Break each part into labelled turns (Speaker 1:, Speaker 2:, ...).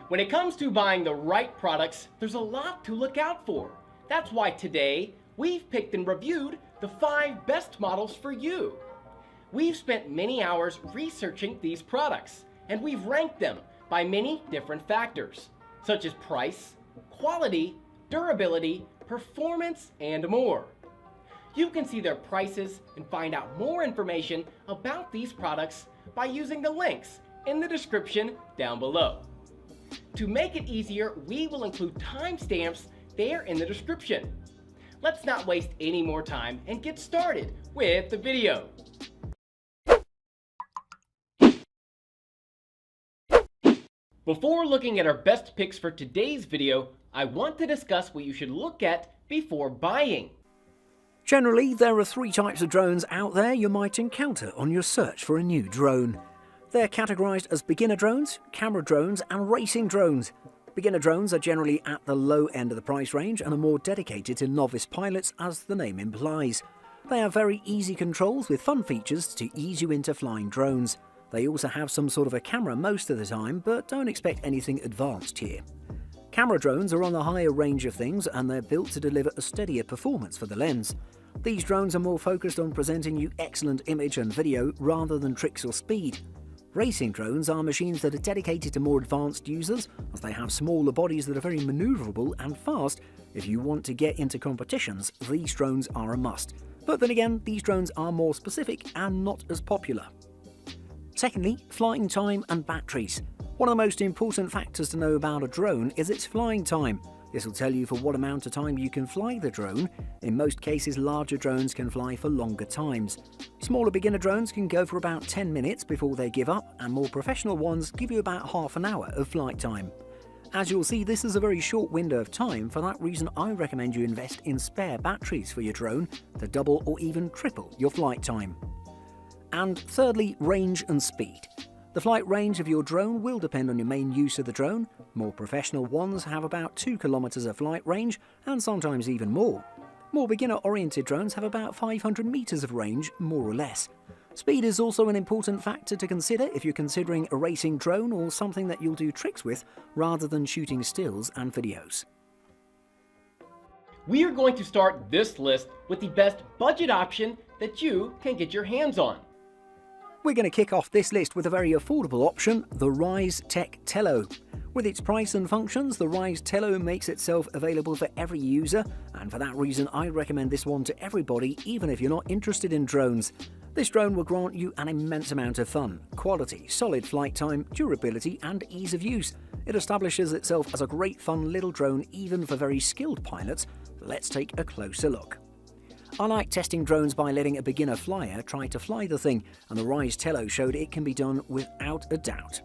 Speaker 1: When it comes to buying the right products, there's a lot to look out for. That's why today, we've picked and reviewed the 5 best models for you. We've spent many hours researching these products, and we've ranked them by many different factors, such as price, quality, durability, performance, and more. You can see their prices and find out more information about these products by using the links in the description down below. To make it easier, we will include timestamps there in the description. Let's not waste any more time and get started with the video. Before looking at our best picks for today's video, I want to discuss what you should look at before buying.
Speaker 2: Generally, there are 3 types of drones out there you might encounter on your search for a new drone. They're categorized as beginner drones, camera drones, and racing drones. Beginner drones are generally at the low end of the price range and are more dedicated to novice pilots, as the name implies. They have very easy controls with fun features to ease you into flying drones. They also have some sort of a camera most of the time, but don't expect anything advanced here. Camera drones are on the higher range of things, and they're built to deliver a steadier performance for the lens. These drones are more focused on presenting you excellent image and video rather than tricks or speed. Racing drones are machines that are dedicated to more advanced users, as they have smaller bodies that are very maneuverable and fast. If you want to get into competitions, these drones are a must. But then again, these drones are more specific and not as popular. Secondly, flying time and batteries. One of the most important factors to know about a drone is its flying time. This will tell you for what amount of time you can fly the drone. In most cases, larger drones can fly for longer times. Smaller beginner drones can go for about 10 minutes before they give up, and more professional ones give you about half an hour of flight time. As you'll see, this is a very short window of time. For that reason, I recommend you invest in spare batteries for your drone to double or even triple your flight time. And thirdly, range and speed. The flight range of your drone will depend on your main use of the drone. More professional ones have about 2 kilometers of flight range, and sometimes even more. More beginner-oriented drones have about 500 meters of range, more or less. Speed is also an important factor to consider if you're considering a racing drone or something that you'll do tricks with rather than shooting stills and videos.
Speaker 1: We are going to start this list with the best budget option that you can get your hands on.
Speaker 2: We're going to kick off this list with a very affordable option, the Ryze Tello. With its price and functions, the Ryze Tello makes itself available for every user, and for that reason I recommend this one to everybody, even if you're not interested in drones. This drone will grant you an immense amount of fun, quality, solid flight time, durability, and ease of use. It establishes itself as a great fun little drone even for very skilled pilots. Let's take a closer look. I like testing drones by letting a beginner flyer try to fly the thing, and the Ryze Tello showed it can be done without a doubt.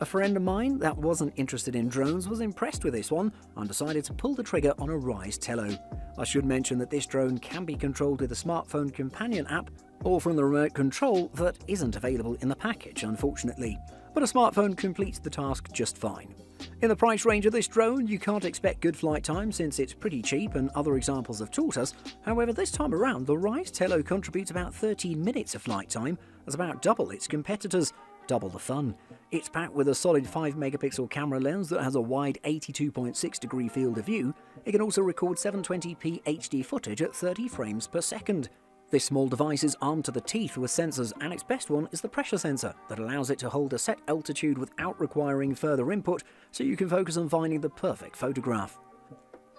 Speaker 2: A friend of mine that wasn't interested in drones was impressed with this one and decided to pull the trigger on a Ryze Tello. I should mention that this drone can be controlled with a smartphone companion app or from the remote control that isn't available in the package, unfortunately. But a smartphone completes the task just fine. In the price range of this drone, you can't expect good flight time since it's pretty cheap and other examples have taught us. However, this time around, the Ryze Tello contributes about 13 minutes of flight time, as about double its competitors. Double the fun. It's packed with a solid 5-megapixel camera lens that has a wide 82.6 degree field of view. It can also record 720p HD footage at 30 frames per second. This small device is armed to the teeth with sensors, and its best one is the pressure sensor that allows it to hold a set altitude without requiring further input, so you can focus on finding the perfect photograph.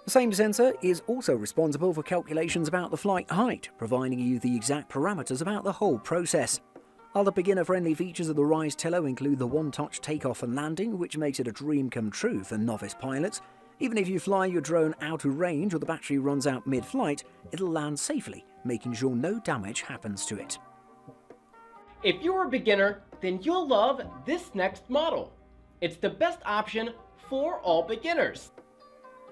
Speaker 2: The same sensor is also responsible for calculations about the flight height, providing you the exact parameters about the whole process. Other beginner-friendly features of the Ryze Tello include the one-touch takeoff and landing, which makes it a dream come true for novice pilots. Even if you fly your drone out of range or the battery runs out mid-flight, it'll land safely, making sure no damage happens to it.
Speaker 1: If you're a beginner, then you'll love this next model. It's the best option for all beginners.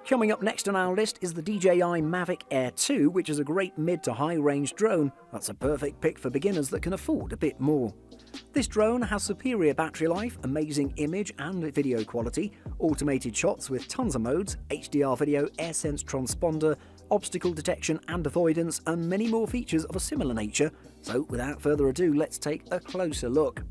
Speaker 2: Coming up next on our list is the DJI Mavic Air 2, which is a great mid to high range drone that's a perfect pick for beginners that can afford a bit more. This drone has superior battery life, amazing image and video quality, automated shots with tons of modes, HDR video, AirSense transponder, obstacle detection and avoidance, and many more features of a similar nature. So without further ado, let's take a closer look.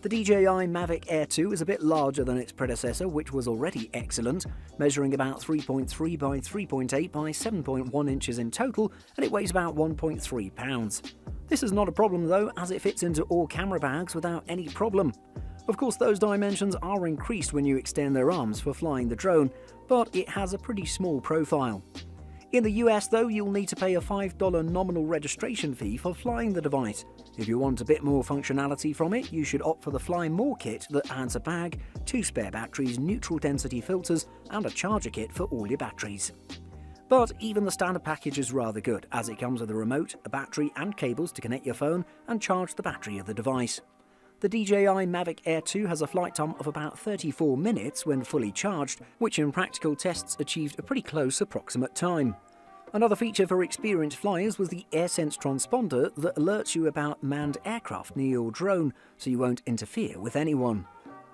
Speaker 2: The DJI Mavic Air 2 is a bit larger than its predecessor, which was already excellent, measuring about 3.3 by 3.8 by 7.1 inches in total, and it weighs about 1.3 pounds. This is not a problem though, as it fits into all camera bags without any problem. Of course, those dimensions are increased when you extend their arms for flying the drone, but it has a pretty small profile. In the US though, you'll need to pay a $5 nominal registration fee for flying the device. If you want a bit more functionality from it, you should opt for the Fly More kit that adds a bag, 2 spare batteries, neutral density filters, and a charger kit for all your batteries. But even the standard package is rather good, as it comes with a remote, a battery and cables to connect your phone and charge the battery of the device. The DJI Mavic Air 2 has a flight time of about 34 minutes when fully charged, which in practical tests achieved a pretty close approximate time. Another feature for experienced flyers was the AirSense transponder that alerts you about manned aircraft near your drone, so you won't interfere with anyone.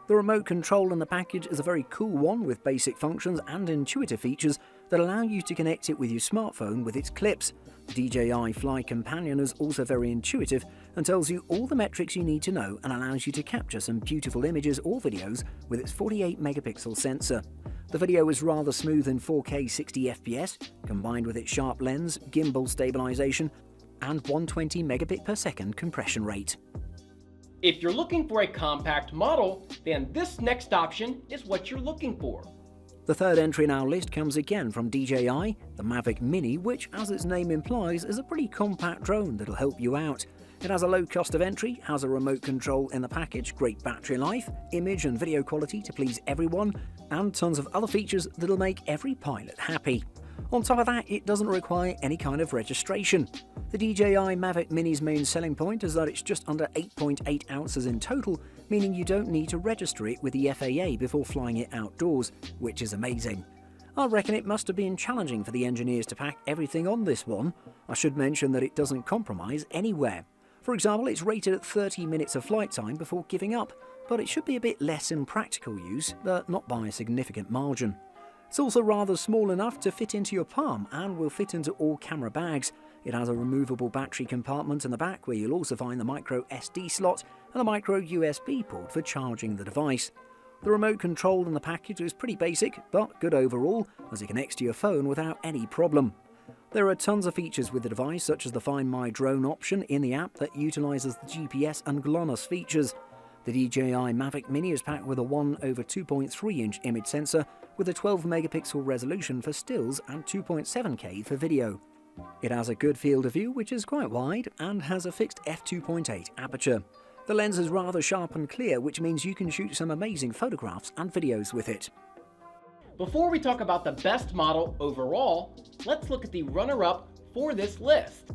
Speaker 2: The remote control in the package is a very cool one with basic functions and intuitive features that allow you to connect it with your smartphone with its clips. The DJI Fly Companion is also very intuitive and tells you all the metrics you need to know and allows you to capture some beautiful images or videos with its 48 megapixel sensor. The video is rather smooth in 4K 60 FPS, combined with its sharp lens, gimbal stabilization, and 120 megabit per second compression rate.
Speaker 1: If you're looking for a compact model, then this next option is what you're looking for.
Speaker 2: The third entry in our list comes again from DJI, the Mavic Mini, which, as its name implies, is a pretty compact drone that'll help you out. It has a low cost of entry, has a remote control in the package, great battery life, image and video quality to please everyone, and tons of other features that'll make every pilot happy. On top of that, it doesn't require any kind of registration. The DJI Mavic Mini's main selling point is that it's just under 8.8 ounces in total, meaning you don't need to register it with the FAA before flying it outdoors, which is amazing. I reckon it must have been challenging for the engineers to pack everything on this one. I should mention that it doesn't compromise anywhere. For example, it's rated at 30 minutes of flight time before giving up, but it should be a bit less in practical use, but not by a significant margin. It's also rather small enough to fit into your palm and will fit into all camera bags. It has a removable battery compartment in the back where you'll also find the micro SD slot and a micro USB port for charging the device. The remote control in the package is pretty basic, but good overall, as it connects to your phone without any problem. There are tons of features with the device, such as the Find My Drone option in the app that utilises the GPS and GLONASS features. The DJI Mavic Mini is packed with a 1/2.3 inch image sensor with a 12 megapixel resolution for stills and 2.7K for video. It has a good field of view, which is quite wide, and has a fixed f2.8 aperture. The lens is rather sharp and clear, which means you can shoot some amazing photographs and videos with it.
Speaker 1: Before we talk about the best model overall, let's look at the runner-up for this list.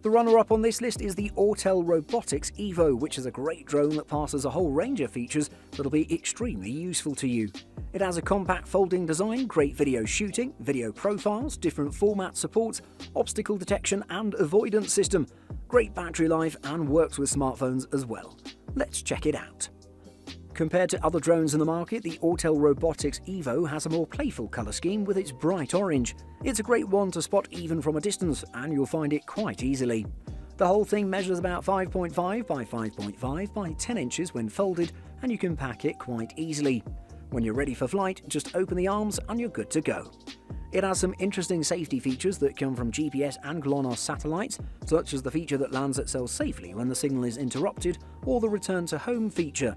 Speaker 2: The runner-up on this list is the Autel Robotics EVO, which is a great drone that passes a whole range of features that'll be extremely useful to you. It has a compact folding design, great video shooting, video profiles, different format support, obstacle detection and avoidance system, great battery life and works with smartphones as well. Let's check it out. Compared to other drones in the market, the Autel Robotics EVO has a more playful colour scheme with its bright orange. It's a great one to spot even from a distance, and you'll find it quite easily. The whole thing measures about 5.5 by 5.5 by 10 inches when folded, and you can pack it quite easily. When you're ready for flight, just open the arms and you're good to go. It has some interesting safety features that come from GPS and GLONASS satellites, such as the feature that lands itself safely when the signal is interrupted, or the return to home feature.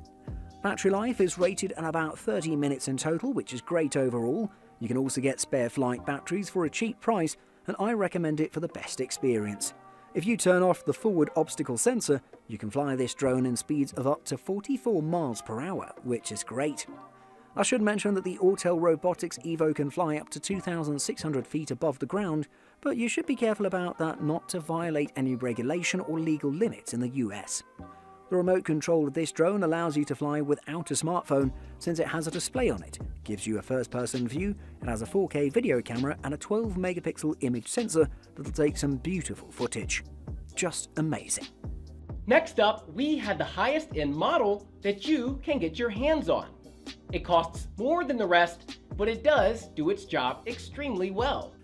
Speaker 2: Battery life is rated at about 30 minutes in total, which is great overall. You can also get spare flight batteries for a cheap price, and I recommend it for the best experience. If you turn off the forward obstacle sensor, you can fly this drone in speeds of up to 44 miles per hour, which is great. I should mention that the Autel Robotics EVO can fly up to 2,600 feet above the ground, but you should be careful about that not to violate any regulation or legal limits in the US. The remote control of this drone allows you to fly without a smartphone since it has a display on it, gives you a first-person view, it has a 4K video camera and a 12 megapixel image sensor that'll take some beautiful footage. Just amazing.
Speaker 1: Next up, we had the highest end model that you can get your hands on. It costs more than the rest, but it does do its job extremely well.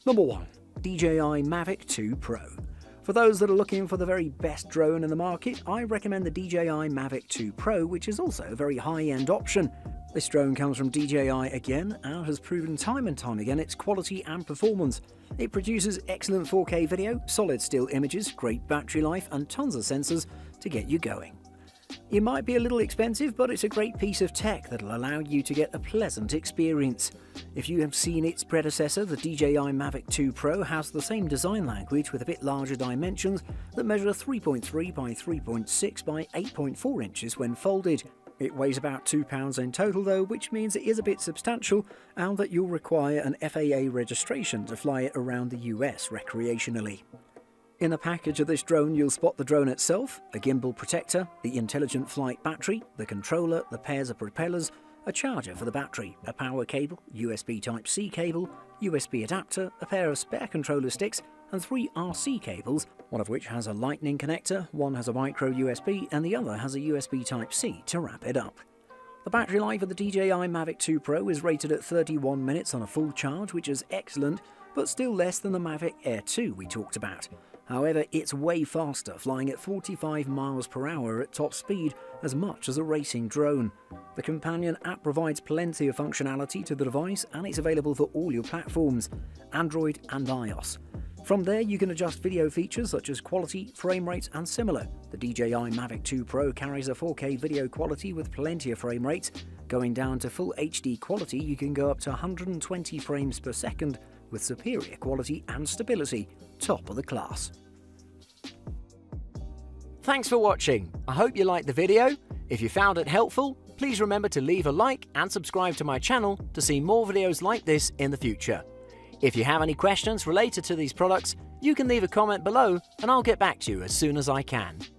Speaker 2: Number 1. DJI Mavic 2 Pro. For those that are looking for the very best drone in the market, I recommend the DJI Mavic 2 Pro, which is also a very high-end option. This drone comes from DJI again and has proven time and time again its quality and performance. It produces excellent 4K video, solid still images, great battery life and tons of sensors to get you going. It might be a little expensive, but it's a great piece of tech that'll allow you to get a pleasant experience. If you have seen its predecessor, the DJI Mavic 2 Pro has the same design language with a bit larger dimensions that measure 3.3 by 3.6 by 8.4 inches when folded. It weighs about 2 pounds in total though, which means it is a bit substantial and that you'll require an FAA registration to fly it around the US recreationally. In the package of this drone you'll spot the drone itself, a gimbal protector, the intelligent flight battery, the controller, the pairs of propellers, a charger for the battery, a power cable, USB Type-C cable, USB adapter, a pair of spare controller sticks and 3 RC cables, one of which has a lightning connector, one has a micro USB and the other has a USB Type-C to wrap it up. The battery life of the DJI Mavic 2 Pro is rated at 31 minutes on a full charge, which is excellent, but still less than the Mavic Air 2 we talked about. However, it's way faster, flying at 45 miles per hour at top speed, as much as a racing drone. The companion app provides plenty of functionality to the device and it's available for all your platforms, Android and iOS. From there you can adjust video features such as quality, frame rates and similar. The DJI Mavic 2 Pro carries a 4K video quality with plenty of frame rates. Going down to full HD quality you can go up to 120 frames per second with superior quality and stability, top of the class. Thanks for watching. I hope you liked the video. If you found it helpful, please remember to leave a like and subscribe to my channel to see more videos like this in the future. If you have any questions related to these products, you can leave a comment below and I'll get back to you as soon as I can.